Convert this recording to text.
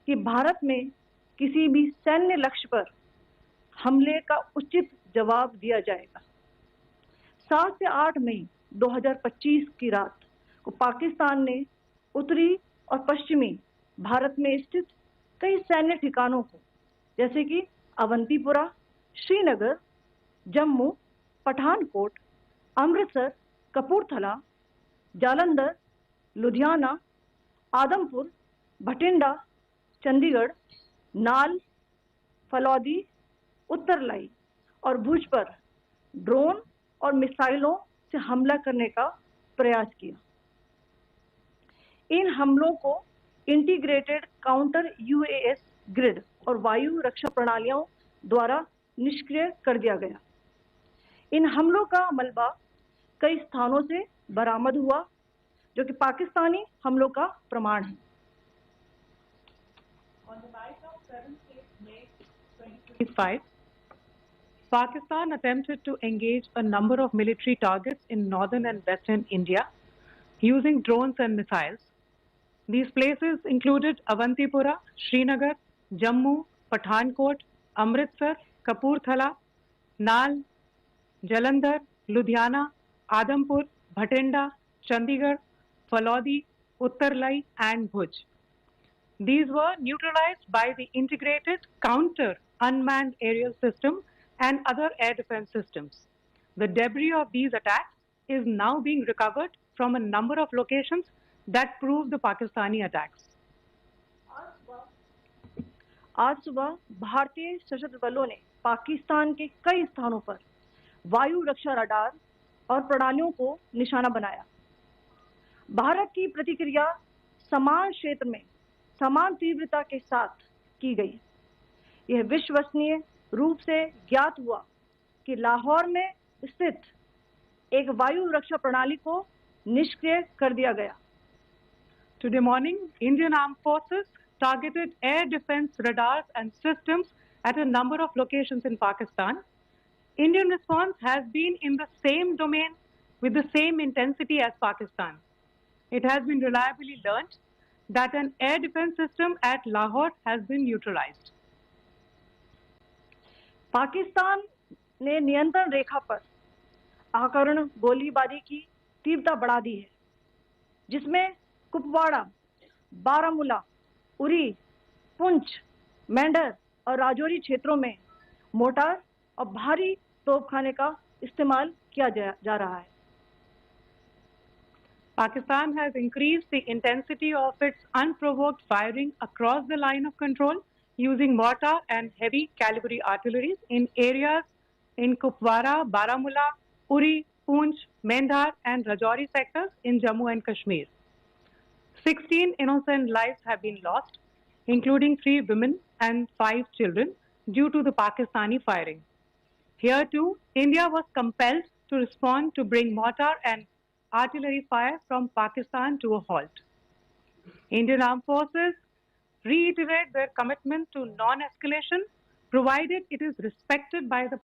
कि भारत में किसी भी सैन्य लक्ष्य पर हमले का उचित जवाब दिया जाएगा। 7 से 8 मई 2025 की रात को पाकिस्तान ने उत्तरी और पश्चिमी भारत में स्थित कई सैन्य ठिकानों को, जैसे कि अवंतीपुरा, श्रीनगर, जम्मू, पठानकोट, अमृतसर, कपूरथला, जालंधर, लुधियाना, आदमपुर, भटिंडा, चंडीगढ़, नाल, फलौदी, उत्तरलाई और भुज पर ड्रोन और मिसाइलों से हमला करने का प्रयास किया। इन हमलों को इंटीग्रेटेड काउंटर यूएस ग्रिड और वायु रक्षा प्रणालियों द्वारा निष्क्रिय कर दिया गया। इन हमलों का मलबा कई स्थानों से बरामद हुआ, जो कि पाकिस्तानी हमलों का प्रमाण है। On the night of 7th May 2025, Pakistan attempted to engage a number of military targets in northern and western India using drones and missiles. These places included Avantipura, Srinagar, Jammu, Pathankot, Amritsar, Kapurthala, Nal, Jalandhar, Ludhiana, Adampur, Bhatinda, Chandigarh, Falodi, Uttarlai and Bhuj. These were neutralized by the integrated counter unmanned aerial system and other air defense systems. The debris of these attacks is now being recovered from a number of locations that prove the Pakistani attacks. आज सुबह भारतीय सशस्त्र बलों ने पाकिस्तान के कई स्थानों पर वायु रक्षा रडार और प्रणालियों को निशाना बनाया। भारत की प्रतिक्रिया समान क्षेत्र में समान तीव्रता के साथ की गई। यह विश्वसनीय रूप से ज्ञात हुआ कि लाहौर में स्थित एक वायु रक्षा प्रणाली को निष्क्रिय कर दिया गया। Today morning, Indian Armed Forces targeted air defense radars and systems at a number of locations in Pakistan. Indian response has been in the same domain with the same intensity as Pakistan. It has been reliably learnt that an air defense system at Lahore has been neutralized. Pakistan ने नियंत्रण रेखा पर आकरण गोलीबारी की तीव्रता बढ़ा दी है, जिसमें कुपवाड़ा, बारामूला, उरी, पुंछ, मेंढर और राजौरी क्षेत्रों में मोर्टार और भारी तोपखाने का इस्तेमाल किया जा रहा है। Pakistan has increased the intensity of its unprovoked firing across the line of control using mortar and heavy calibre artilleries in areas in Kupwara, Baramulla, Uri, Poonch, Mendhar and Rajouri sectors in Jammu and Kashmir. 16 innocent lives have been lost, including 3 women and 5 children, due to the Pakistani firing. Here too, India was compelled to respond to bring mortar and artillery fire from Pakistan to a halt. Indian Armed Forces reiterate their commitment to non-escalation, provided it is respected by the